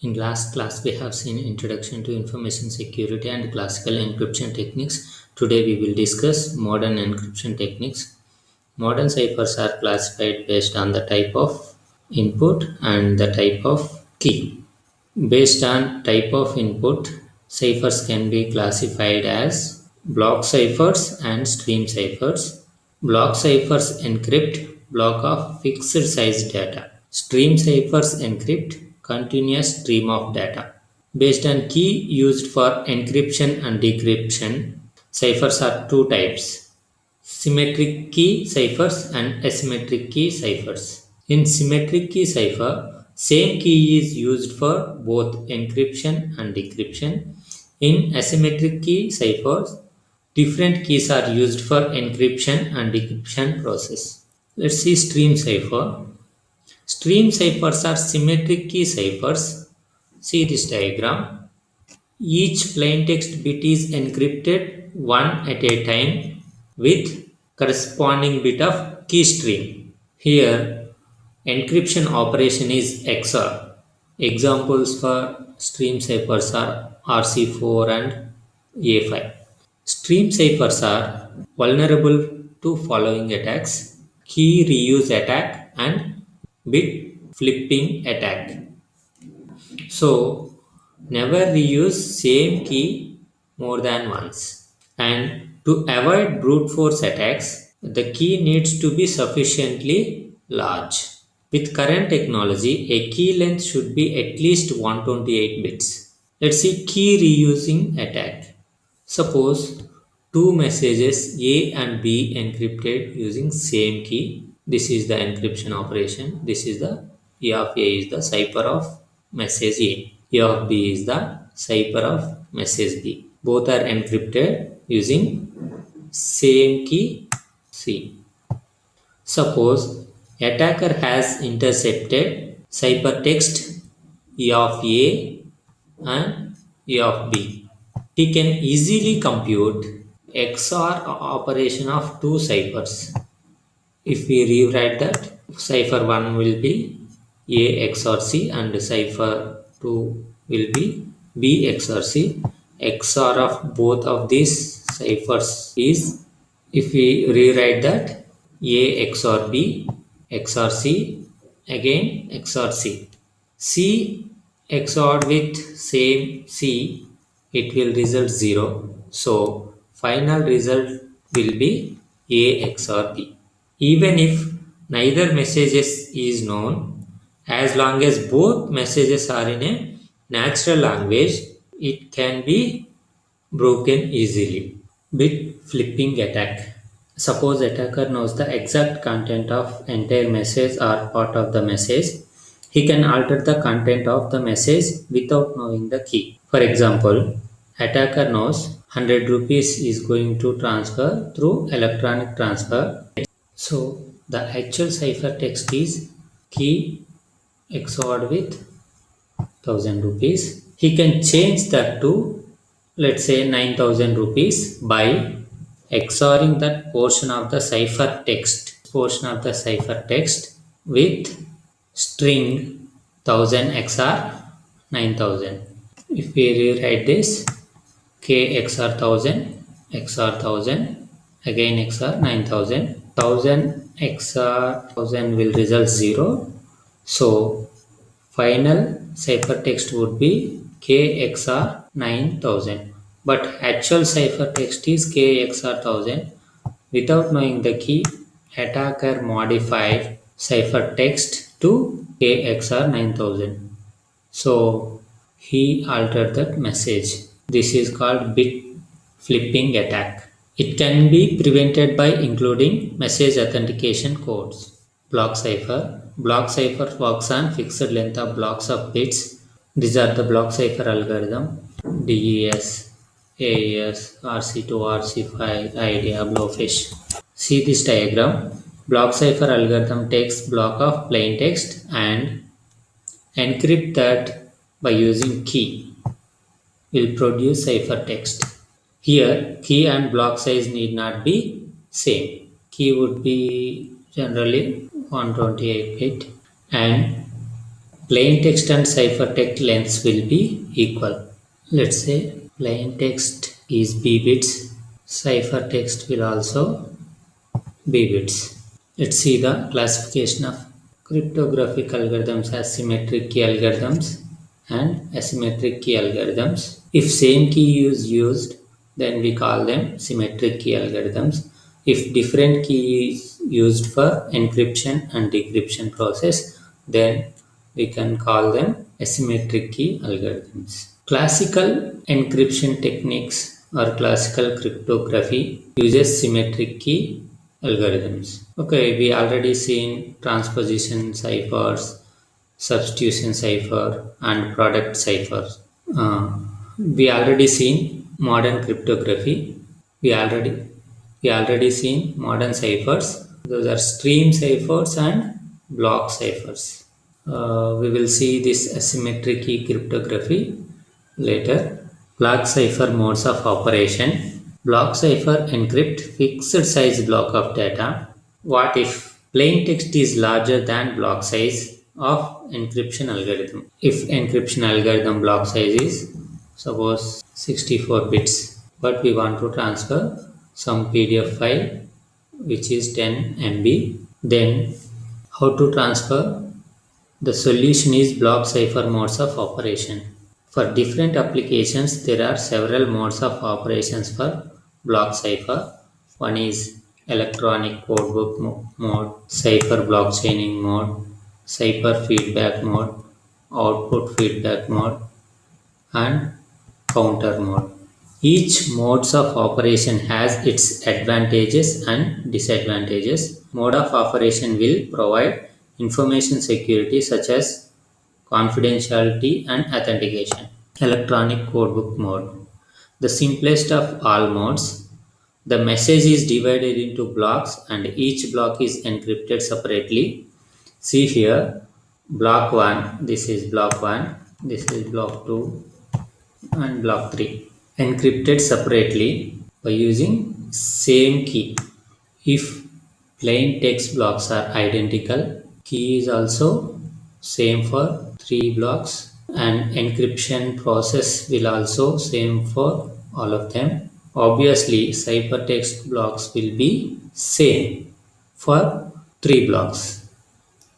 In last class, we have seen introduction to information security and classical encryption techniques. Today, we will discuss modern encryption techniques. Modern ciphers are classified based on the type of input and the type of key. Based on type of input, ciphers can be classified as block ciphers and stream ciphers. Block ciphers encrypt block of fixed size data. Stream ciphers encrypt continuous stream of data. Based on key used for encryption and decryption, ciphers are two types: symmetric key ciphers and asymmetric key ciphers. In symmetric key cipher, same key is used for both encryption and decryption. In asymmetric key ciphers, different keys are used for encryption and decryption process. Let's see stream cipher. Stream ciphers are symmetric key ciphers. See this diagram. Each plaintext bit is encrypted one at a time with corresponding bit of key stream. Here, encryption operation is XOR. Examples for stream ciphers are RC4 and A5. Stream ciphers are vulnerable to following attacks: key reuse attack and bit flipping attack. So, never reuse same key more than once. And to avoid brute force attacks, the key needs to be sufficiently large. With current technology, a key length should be at least 128 bits. Let's see key reusing attack. Suppose two messages A and B encrypted using same key. This is the encryption operation. This is the E of A is the cipher of message A. E of B is the cipher of message B. Both are encrypted using same key C. Suppose attacker has intercepted ciphertext E of A and E of B. He can easily compute XOR operation of two ciphers. If we rewrite that, cipher 1 will be A XOR C and cipher 2 will be B XOR C. XOR of both of these ciphers is, if we rewrite that, A XOR B XOR C, again XOR C. C XORed with same C, it will result 0. So, final result will be A XOR B. Even if neither messages is known, as long as both messages are in a natural language, it can be broken easily. Bit flipping attack. Suppose attacker knows the exact content of entire message or part of the message. He can alter the content of the message without knowing the key. For example, attacker knows 100 rupees is going to transfer through electronic transfer. So the actual ciphertext is key XORed with 1000 rupees. He can change that to, let's say, 9000 rupees by XORing that portion of the ciphertext with string 1000 XOR 9000. If we rewrite this, K XOR 1000 XOR 1000 again XOR 9000, 1000 XOR 1000 will result 0. So final ciphertext would be K XOR 9000. But actual ciphertext is K XOR 1000. Without knowing the key, attacker modified ciphertext to K XOR 9000. So he altered that message. This is called bit flipping attack. It can be prevented by including message authentication codes. Block cipher. Block cipher works on fixed length of blocks of bits. These are the block cipher algorithm: DES, AES, RC2, RC5, IDEA, Blowfish. See this diagram. Block cipher algorithm takes block of plain text and encrypt that by using key. Will produce ciphertext. Here, key and block size need not be same. Key would be generally 128 bit and Plain text and ciphertext lengths will be equal. Let's say plain text is b bits, ciphertext will also b bits. Let's see the classification of cryptographic algorithms as symmetric key algorithms and asymmetric key algorithms. If same key is used, then we call them symmetric key algorithms. If different key is used for encryption and decryption process, then we can call them asymmetric key algorithms. Classical encryption techniques or classical cryptography uses symmetric key algorithms. Okay, we already seen transposition ciphers, substitution cipher, and product ciphers. We already seen modern cryptography. We already seen modern ciphers. Those are stream ciphers and block ciphers. We will see this asymmetric key cryptography later. Block cipher modes of operation. Block cipher encrypt fixed size block of data. What if plain text is larger than block size of encryption algorithm? If encryption algorithm block size is suppose 64 bits, but we want to transfer some PDF file which is 10 MB, then how to transfer? The solution is block cipher modes of operation. For different applications, there are several modes of operations for block cipher. One is electronic codebook mode, cipher blockchaining mode, cipher feedback mode, output feedback mode, and counter mode. Each modes of operation has its advantages and disadvantages. Mode of operation will provide information security such as confidentiality and authentication. Electronic codebook mode. The simplest of all modes. The message is divided into blocks and each block is encrypted separately. See here, block 1, this is block 1, this is block 2 and block 3. Encrypted separately by using same key. If plain text blocks are identical, key is also same for 3 blocks and encryption process will also same for all of them. Obviously, ciphertext blocks will be same for 3 blocks.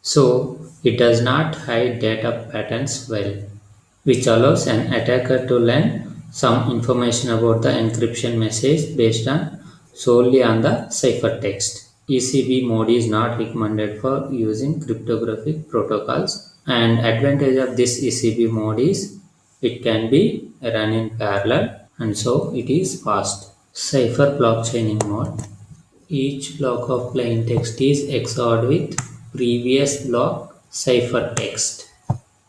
So, it does not hide data patterns well, which allows an attacker to learn some information about the encryption message based on solely on the ciphertext. ECB mode is not recommended for using cryptographic protocols, and advantage of this ECB mode is it can be run in parallel and so it is fast. Cipher blockchaining mode. Each block of plain text is XORed with previous block ciphertext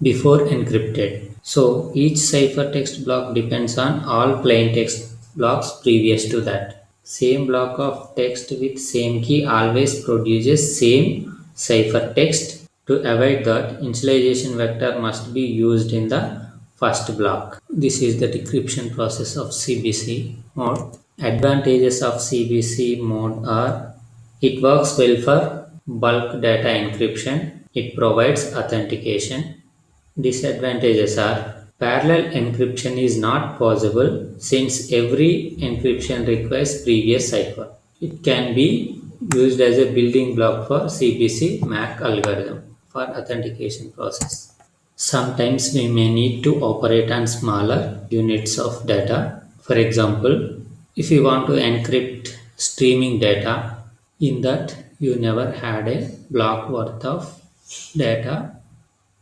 before encrypted. So each ciphertext block depends on all plain text blocks previous to that. Same block of text with same key always produces same ciphertext. To avoid that, initialization vector must be used in the first block. This is the decryption process of CBC mode. Advantages of CBC mode are it works well for bulk data encryption. It provides authentication. Disadvantages are parallel encryption is not possible since every encryption requires previous cipher. It can be used as a building block for CBC MAC algorithm for authentication process. Sometimes we may need to operate on smaller units of data. For example, if you want to encrypt streaming data, in that you never had a block worth of data,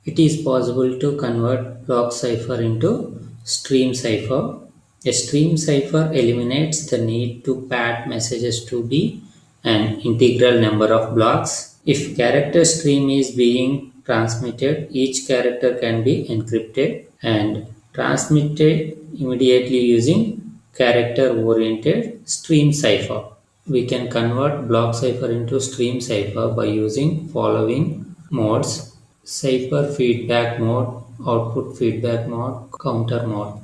it is possible to convert block cipher into stream cipher. A stream cipher eliminates the need to pad messages to be an integral number of blocks. If character stream is being transmitted, each character can be encrypted and transmitted immediately using character-oriented stream cipher. We can convert block cipher into stream cipher by using following modes: cipher feedback mode, output feedback mode, counter mode.